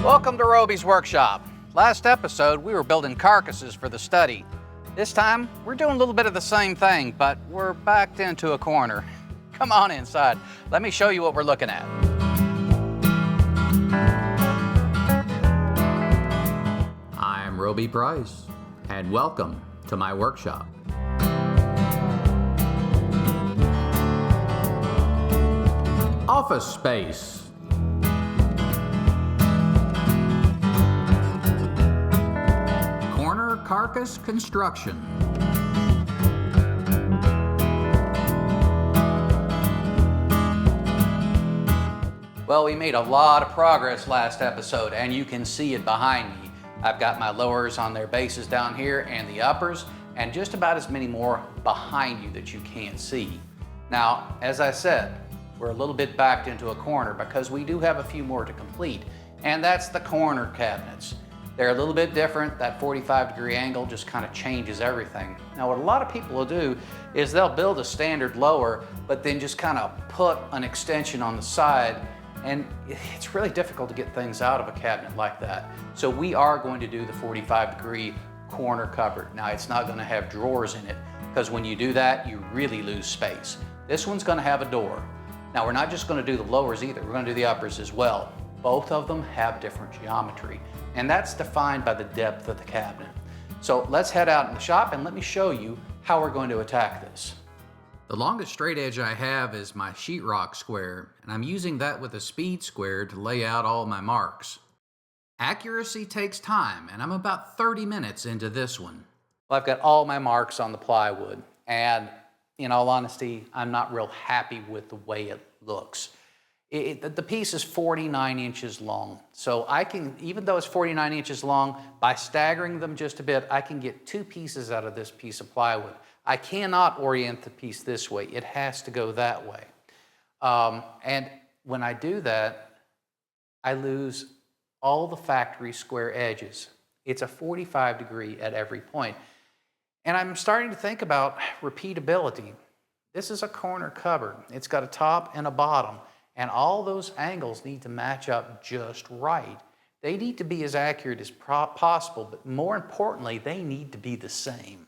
Welcome to Roby's workshop. Last episode, we were building carcasses for the study. This time, we're doing a little bit of the same thing, but we're backed into a corner. Come on inside. Let me show you what we're looking at. I'm Roby Price, and welcome to my workshop. Office space. Carcass construction. Well, we made a lot of progress last episode, and you can see it behind me. I've got my lowers on their bases down here and the uppers, and just about as many more behind you that you can't see. Now, as I said, we're a little bit backed into a corner because we do have a few more to complete, and that's the corner cabinets. They're a little bit different. That 45-degree angle just kind of changes everything. Now, what a lot of people will do is they'll build a standard lower, but then just kind of put an extension on the side, and it's really difficult to get things out of a cabinet like that. So we are going to do the 45-degree corner cupboard. Now, it's not going to have drawers in it, because when you do that, you really lose space. This one's going to have a door. Now, we're not just going to do the lowers either. We're going to do the uppers as well. Both of them have different geometry, and that's defined by the depth of the cabinet. So let's head out in the shop and let me show you how we're going to attack this. The longest straight edge I have is my sheetrock square, and I'm using that with a speed square to lay out all my marks. Accuracy takes time, and I'm about 30 minutes into this one. Well, I've got all my marks on the plywood, and in all honesty, I'm not real happy with the way it looks. The piece is 49 inches long, so I can, even though it's 49 inches long, by staggering them just a bit, I can get two pieces out of this piece of plywood. I cannot orient the piece this way. It has to go that way. And when I do that, I lose all the factory square edges. It's a 45 degree at every point. And I'm starting to think about repeatability. This is a corner cupboard. It's got a top and a bottom. And all those angles need to match up just right. They need to be as accurate as possible, but more importantly, they need to be the same.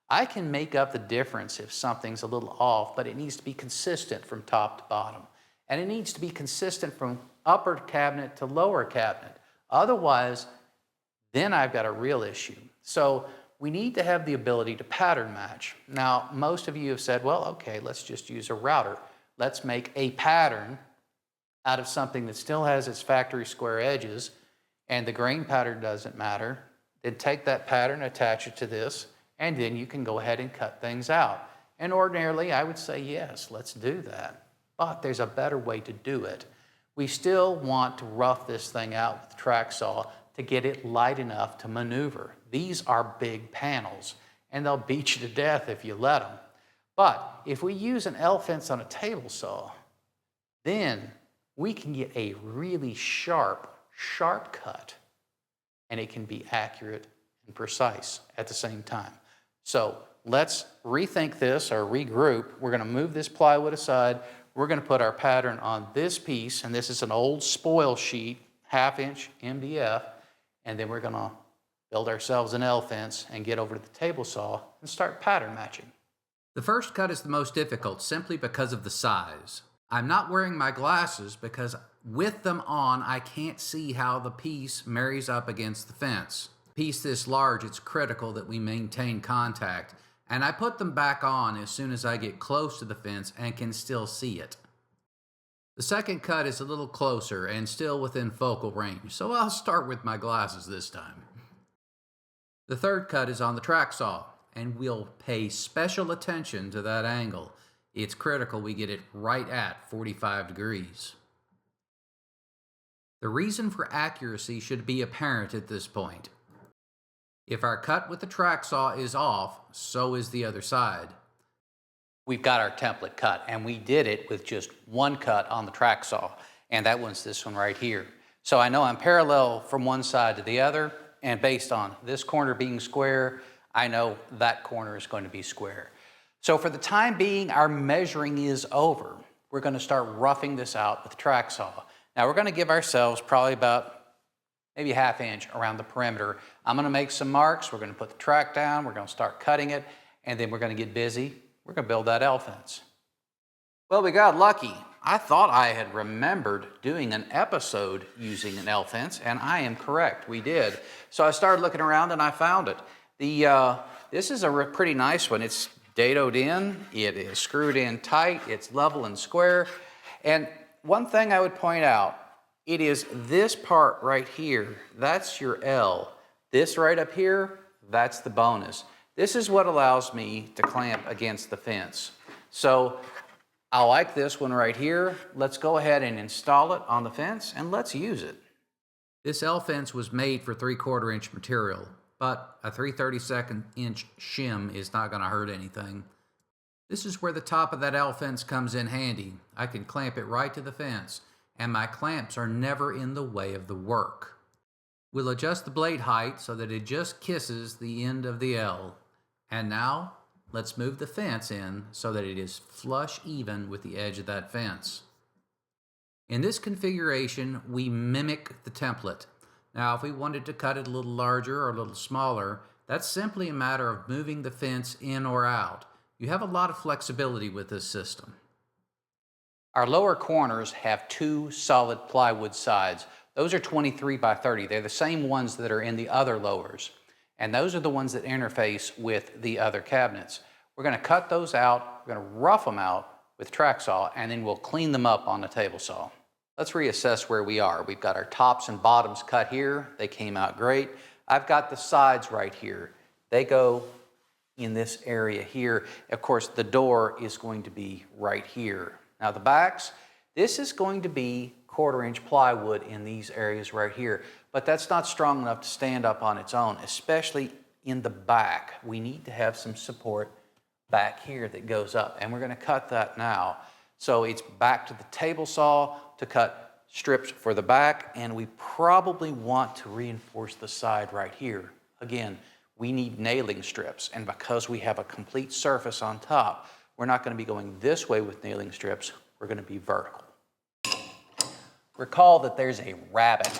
I can make up the difference if something's a little off, but it needs to be consistent from top to bottom. And it needs to be consistent from upper cabinet to lower cabinet. Otherwise, then I've got a real issue. So we need to have the ability to pattern match. Now, most of you have said, well, okay, let's just use a router. Let's make a pattern out of something that still has its factory square edges, and the grain pattern doesn't matter. Then take that pattern, attach it to this, and then you can go ahead and cut things out. And ordinarily, I would say, yes, let's do that. But there's a better way to do it. We still want to rough this thing out with the track saw to get it light enough to maneuver. These are big panels, and they'll beat you to death if you let them. But if we use an L fence on a table saw, then we can get a really sharp cut, and it can be accurate and precise at the same time. So let's rethink this or regroup. We're going to move this plywood aside. We're going to put our pattern on this piece, and this is an old spoil sheet, 1/2 inch MDF, and then we're going to build ourselves an L fence and get over to the table saw and start pattern matching. The first cut is the most difficult simply because of the size. I'm not wearing my glasses because with them on, I can't see how the piece marries up against the fence. A piece this large, it's critical that we maintain contact, and I put them back on as soon as I get close to the fence and can still see it. The second cut is a little closer and still within focal range, so I'll start with my glasses this time. The third cut is on the track saw, and we'll pay special attention to that angle. It's critical we get it right at 45 degrees. The reason for accuracy should be apparent at this point. If our cut with the track saw is off, so is the other side. We've got our template cut, and we did it with just one cut on the track saw, and that one's this one right here. So I know I'm parallel from one side to the other, and based on this corner being square, I know that corner is going to be square. So for the time being, our measuring is over. We're going to start roughing this out with the track saw. Now we're going to give ourselves probably about maybe a ½ inch around the perimeter. I'm gonna make some marks. We're gonna put the track down. We're gonna start cutting it, and then we're gonna get busy. We're gonna build that L fence. Well, we got lucky. I thought I had remembered doing an episode using an L fence, and I am correct, we did. So I started looking around and I found it. This is a pretty nice one. It's dadoed in, it is screwed in tight, it's level and square. And one thing I would point out, it is this part right here, that's your L. This right up here, that's the bonus. This is what allows me to clamp against the fence. So I like this one right here. Let's go ahead and install it on the fence and let's use it. This L fence was made for 3/4 inch material, but a 3/32 inch shim is not going to hurt anything. This is where the top of that L fence comes in handy. I can clamp it right to the fence, and my clamps are never in the way of the work. We'll adjust the blade height so that it just kisses the end of the L. And now, let's move the fence in so that it is flush even with the edge of that fence. In this configuration, we mimic the template. Now, if we wanted to cut it a little larger or a little smaller, that's simply a matter of moving the fence in or out. You have a lot of flexibility with this system. Our lower corners have 2 solid plywood sides. Those are 23 by 30. They're the same ones that are in the other lowers. And those are the ones that interface with the other cabinets. We're going to cut those out, we're going to rough them out with track saw, and then we'll clean them up on the table saw. Let's reassess where we are. We've got our tops and bottoms cut here. They came out great. I've got the sides right here. They go in this area here. Of course, the door is going to be right here. Now the backs, this is going to be 1/4 inch plywood in these areas right here, but that's not strong enough to stand up on its own, especially in the back. We need to have some support back here that goes up, and we're going to cut that now. So it's back to the table saw to cut strips for the back, and we probably want to reinforce the side right here. Again, we need nailing strips, and because we have a complete surface on top, we're not going to be going this way with nailing strips, we're going to be vertical. Recall that there's a rabbet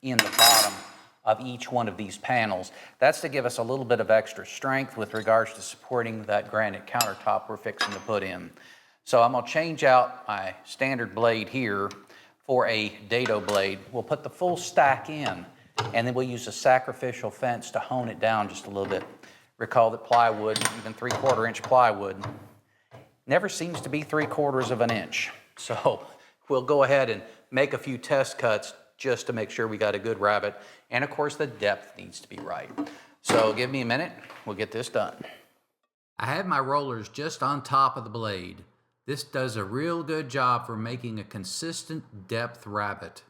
in the bottom of each one of these panels. That's to give us a little bit of extra strength with regards to supporting that granite countertop we're fixing to put in. So I'm going to change out my standard blade here for a dado blade. We'll put the full stack in, and then we'll use a sacrificial fence to hone it down just a little bit. Recall that plywood, even 3/4 inch plywood, never seems to be 3/4 of an inch. So we'll go ahead and make a few test cuts just to make sure we got a good rabbet. And of course the depth needs to be right. So give me a minute, we'll get this done. I have my rollers just on top of the blade. This does a real good job for making a consistent depth rabbet.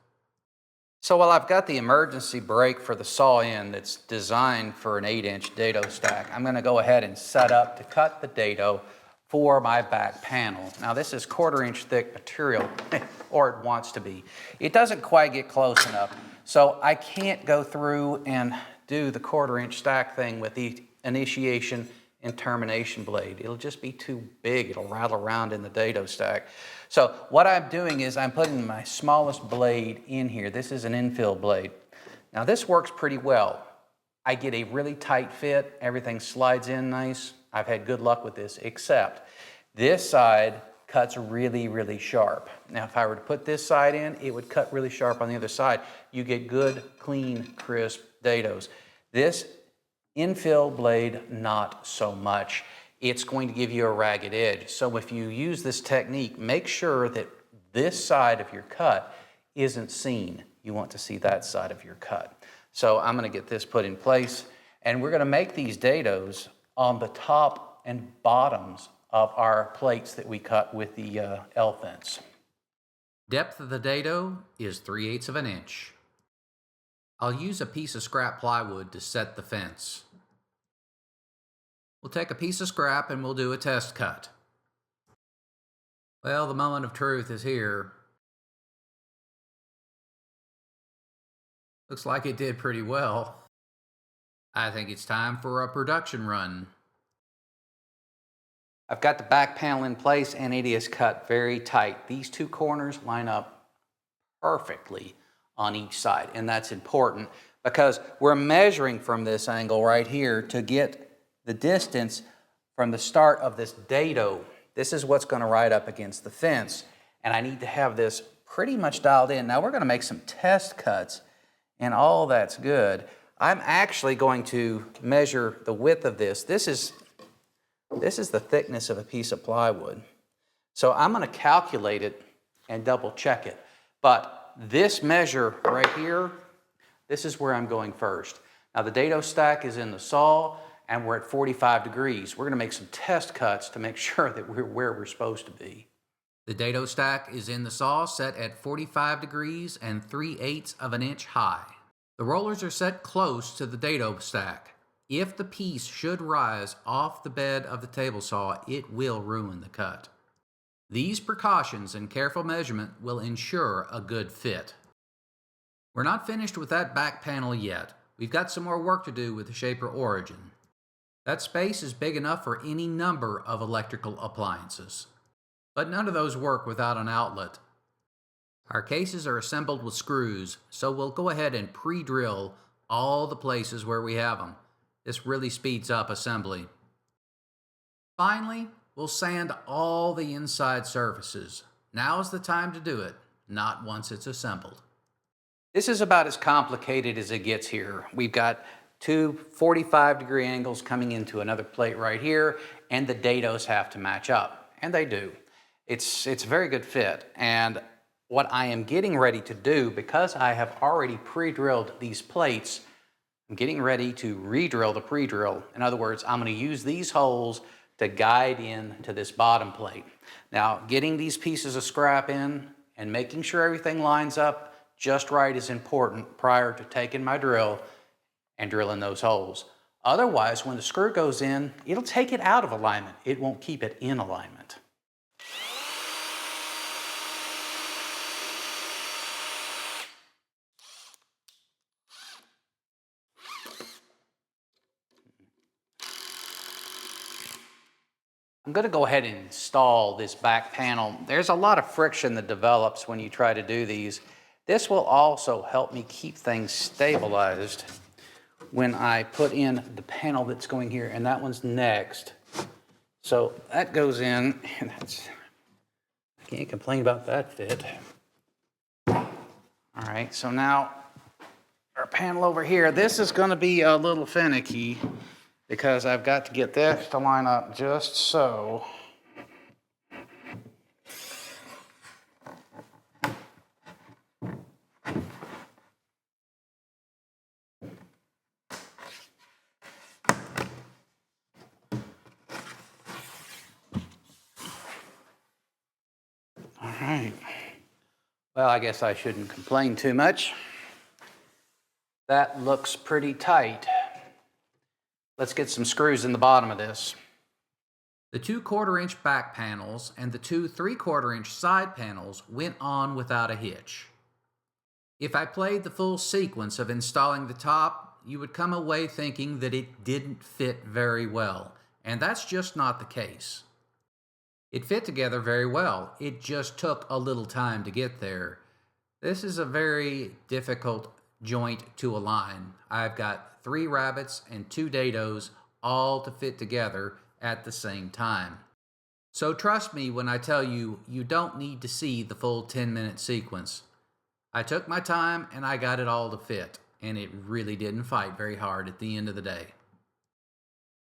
So while I've got the emergency brake for the saw end that's designed for an 8-inch dado stack, I'm gonna go ahead and set up to cut the dado for my back panel. Now this is 1/4 inch thick material, or it wants to be. It doesn't quite get close enough, so I can't go through and do the 1/4 inch stack thing with the initiation and termination blade. It'll just be too big, it'll rattle around in the dado stack. So what I'm doing is I'm putting my smallest blade in here. This is an infill blade. Now this works pretty well. I get a really tight fit, everything slides in nice. I've had good luck with this, except this side cuts really, really sharp. Now, if I were to put this side in, it would cut really sharp on the other side. You get good, clean, crisp dados. This infill blade, not so much. It's going to give you a ragged edge. So if you use this technique, make sure that this side of your cut isn't seen. You want to see that side of your cut. So I'm going to get this put in place, and we're going to make these dados on the top and bottoms of our plates that we cut with the L fence. Depth of the dado is 3/8 of an inch. I'll use a piece of scrap plywood to set the fence. We'll take a piece of scrap and we'll do a test cut. Well, the moment of truth is here. Looks like it did pretty well. I think it's time for a production run. I've got the back panel in place and it is cut very tight. These two corners line up perfectly on each side. And that's important because we're measuring from this angle right here to get the distance from the start of this dado. This is what's going to ride up against the fence. And I need to have this pretty much dialed in. Now we're going to make some test cuts, and all that's good. I'm actually going to measure the width of this. This is the thickness of a piece of plywood. So I'm going to calculate it and double check it. But this measure right here, this is where I'm going first. Now the dado stack is in the saw, and we're at 45 degrees. We're going to make some test cuts to make sure that we're where we're supposed to be. The dado stack is in the saw, set at 45 degrees and 3/8 of an inch high. The rollers are set close to the dado stack. If the piece should rise off the bed of the table saw, it will ruin the cut. These precautions and careful measurement will ensure a good fit. We're not finished with that back panel yet. We've got some more work to do with the shaper origin. That space is big enough for any number of electrical appliances. But none of those work without an outlet. Our cases are assembled with screws, so we'll go ahead and pre-drill all the places where we have them. This really speeds up assembly. Finally, we'll sand all the inside surfaces. Now's the time to do it, not once it's assembled. This is about as complicated as it gets here. We've got two 45-degree angles coming into another plate right here, and the dados have to match up, and they do. It's a very good fit, and what I am getting ready to do, because I have already pre-drilled these plates, I'm getting ready to re-drill the pre-drill. In other words, I'm going to use these holes to guide in to this bottom plate. Now, getting these pieces of scrap in and making sure everything lines up just right is important prior to taking my drill and drilling those holes. Otherwise, when the screw goes in, it'll take it out of alignment. It won't keep it in alignment. I'm going to go ahead and install this back panel. There's a lot of friction that develops when you try to do these. This will also help me keep things stabilized when I put in the panel that's going here, and that one's next. So that goes in, and I can't complain about that fit. All right, so now our panel over here, this is going to be a little finicky, because I've got to get this to line up just so. All right. Well, I guess I shouldn't complain too much. That looks pretty tight. Let's get some screws in the bottom of this. The 2/4 inch back panels and the two 3/4 inch side panels went on without a hitch. If I played the full sequence of installing the top, you would come away thinking that it didn't fit very well, and that's just not the case. It fit together very well. It just took a little time to get there. This is a very difficult joint to align. I've got 3 rabbets and 2 dados all to fit together at the same time. So trust me when I tell you, you don't need to see the full 10-minute sequence. I took my time and I got it all to fit, and it really didn't fight very hard at the end of the day.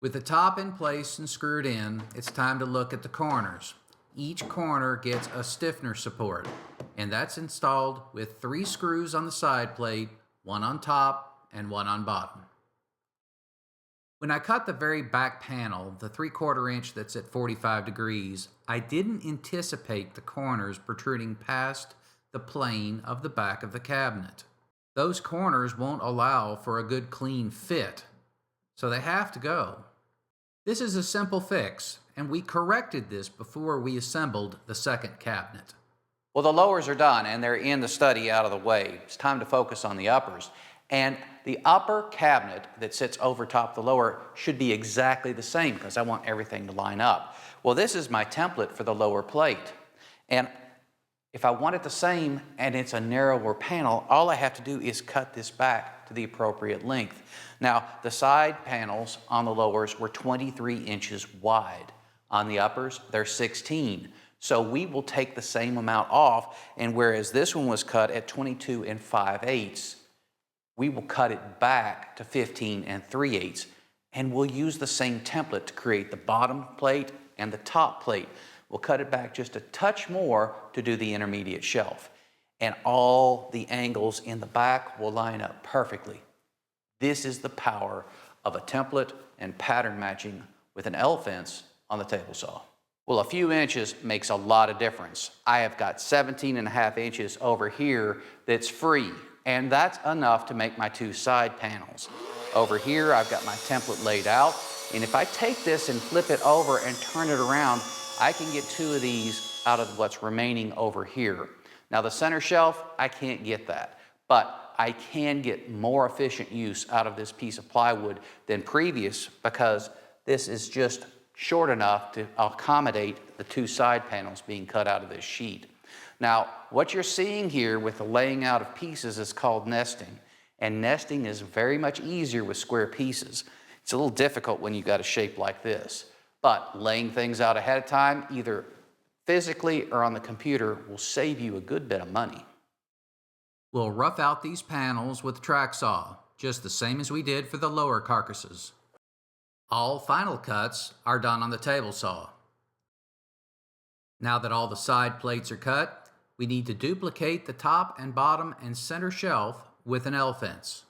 With the top in place and screwed in, it's time to look at the corners. Each corner gets a stiffener support, and that's installed with 3 screws on the side plate, 1 on top and 1 on bottom. When I cut the very back panel, the 3/4 inch that's at 45 degrees, I didn't anticipate the corners protruding past the plane of the back of the cabinet. Those corners won't allow for a good clean fit, so they have to go. This is a simple fix, and we corrected this before we assembled the second cabinet. Well, the lowers are done and they're in the study out of the way. It's time to focus on the uppers. And the upper cabinet that sits over top the lower should be exactly the same because I want everything to line up. Well, this is my template for the lower plate. And If I want it the same and it's a narrower panel, all I have to do is cut this back to the appropriate length. Now, the side panels on the lowers were 23 inches wide. On the uppers, they're 16. So we will take the same amount off, and whereas this one was cut at 22 5/8, we will cut it back to 15 3/8, and we'll use the same template to create the bottom plate and the top plate. We'll cut it back just a touch more to do the intermediate shelf, and all the angles in the back will line up perfectly. This is the power of a template and pattern matching with an L fence on the table saw. Well, a few inches makes a lot of difference. I have got 17.5 inches over here that's free, and that's enough to make my two side panels. Over here, I've got my template laid out, and if I take this and flip it over and turn it around, I can get two of these out of what's remaining over here. Now, the center shelf, I can't get that, but I can get more efficient use out of this piece of plywood than previous, because this is just short enough to accommodate the two side panels being cut out of this sheet. Now, what you're seeing here with the laying out of pieces is called nesting, and nesting is very much easier with square pieces. It's a little difficult when you've got a shape like this, but laying things out ahead of time, either physically or on the computer, will save you a good bit of money. We'll rough out these panels with the track saw, just the same as we did for the lower carcasses. All final cuts are done on the table saw. Now that all the side plates are cut, we need to duplicate the top and bottom and center shelf with an L fence.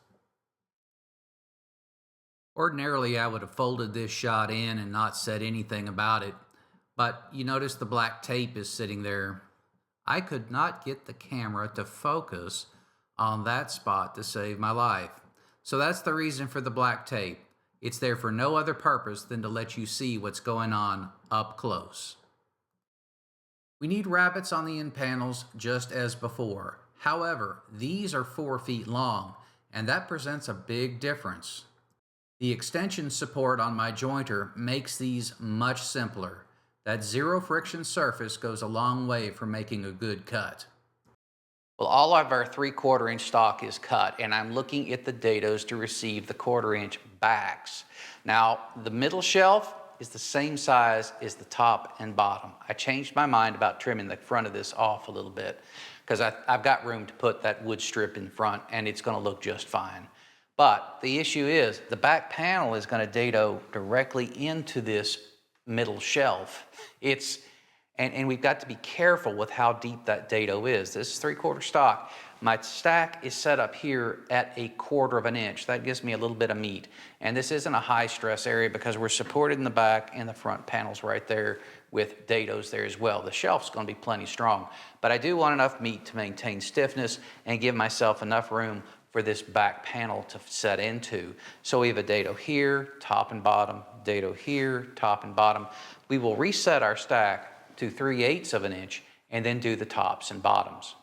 Ordinarily, I would have folded this shot in and not said anything about it, but you notice the black tape is sitting there. I could not get the camera to focus on that spot to save my life. So that's the reason for the black tape. It's there for no other purpose than to let you see what's going on up close. We need rabbets on the end panels just as before. However, these are 4 feet long, and that presents a big difference. The extension support on my jointer makes these much simpler. That zero friction surface goes a long way for making a good cut. Well, all of our 3/4 inch stock is cut, and I'm looking at the dados to receive the 1/4 inch backs. Now, the middle shelf is the same size as the top and bottom. I changed my mind about trimming the front of this off a little bit, because I've got room to put that wood strip in front, and it's going to look just fine. But the issue is the back panel is going to dado directly into this middle shelf. And we've got to be careful with how deep that dado is. This is 3/4 stock. My stack is set up here at 1/4 inch. That gives me a little bit of meat. And this isn't a high stress area because we're supported in the back and the front panels right there with dados there as well. The shelf's going to be plenty strong, but I do want enough meat to maintain stiffness and give myself enough room for this back panel to set into. So we have a dado here, top and bottom, dado here, top and bottom. We will reset our stack to 3/8 inch and then do the tops and bottoms.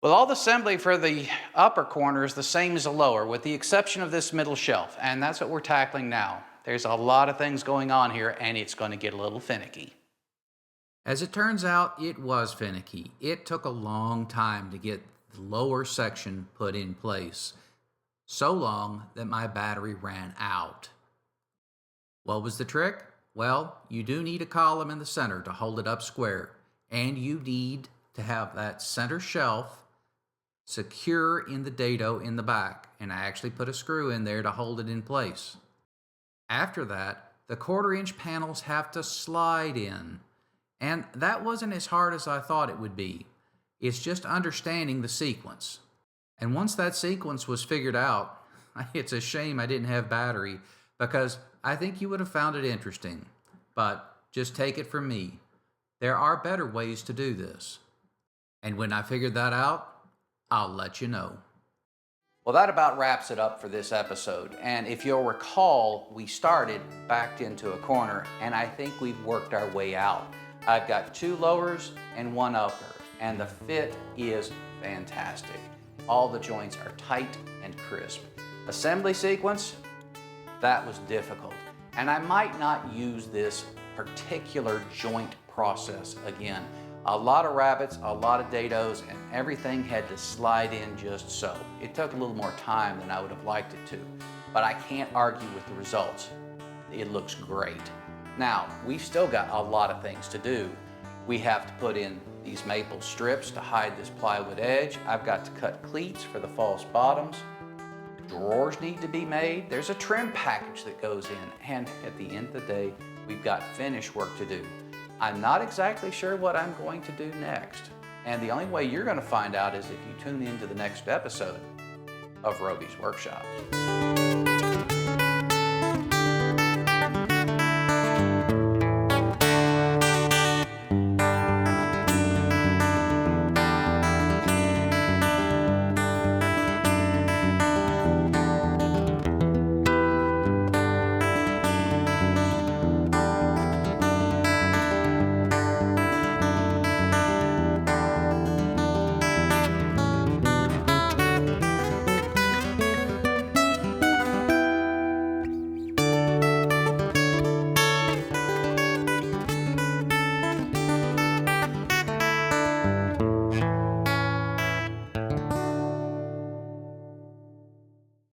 Well, all the assembly for the upper corner is the same as the lower, with the exception of this middle shelf, and that's what we're tackling now. There's a lot of things going on here, and it's going to get a little finicky. As it turns out, it was finicky. It took a long time to get the lower section put in place. So long that my battery ran out. What was the trick? Well, you do need a column in the center to hold it up square, and you need to have that center shelf secure in the dado in the back, and I actually put a screw in there to hold it in place. After that, the 1/4 inch panels have to slide in, and that wasn't as hard as I thought it would be. It's just understanding the sequence. And once that sequence was figured out, it's a shame I didn't have battery, because I think you would have found it interesting. But just take it from me, there are better ways to do this. And when I figured that out, I'll let you know. Well, that about wraps it up for this episode. And if you'll recall, we started backed into a corner, and I think we've worked our way out. I've got 2 lowers and 1 upper, and the fit is fantastic. All the joints are tight and crisp. Assembly sequence, that was difficult. And I might not use this particular joint process again. A lot of rabbits, a lot of dados, and everything had to slide in just so. It took a little more time than I would have liked it to, but I can't argue with the results. It looks great. Now, we've still got a lot of things to do. We have to put in these maple strips to hide this plywood edge. I've got to cut cleats for the false bottoms. Drawers need to be made. There's a trim package that goes in, and at the end of the day, we've got finish work to do. I'm not exactly sure what I'm going to do next, and the only way you're going to find out is if you tune into the next episode of Roby's Workshop.